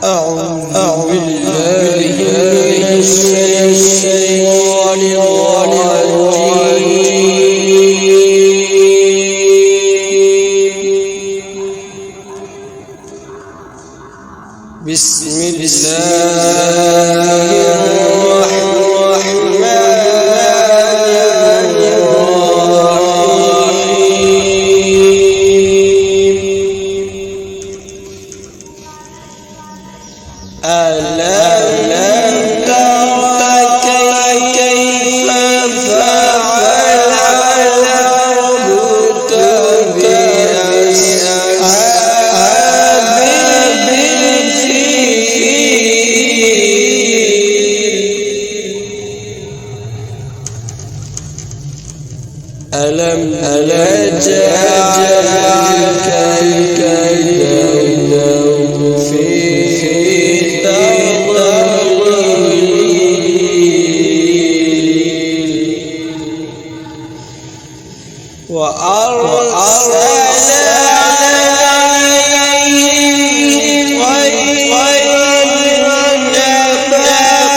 أعوذ بالله من الشيطان الرجيم. بسم الله الرحمن الرحيم. ألم تر كيف فعل ربك بأصحاب الفيل؟ ألم يجعل كيدهم في تضليل وأرسل عليهم طيرا أبابيل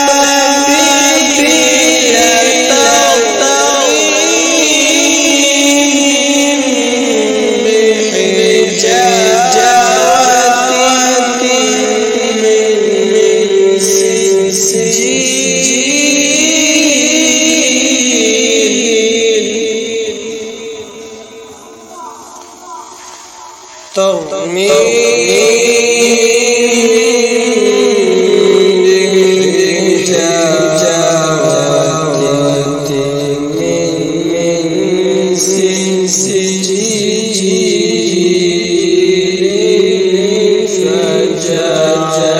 ترميهم بحجارة من سجيل فجعل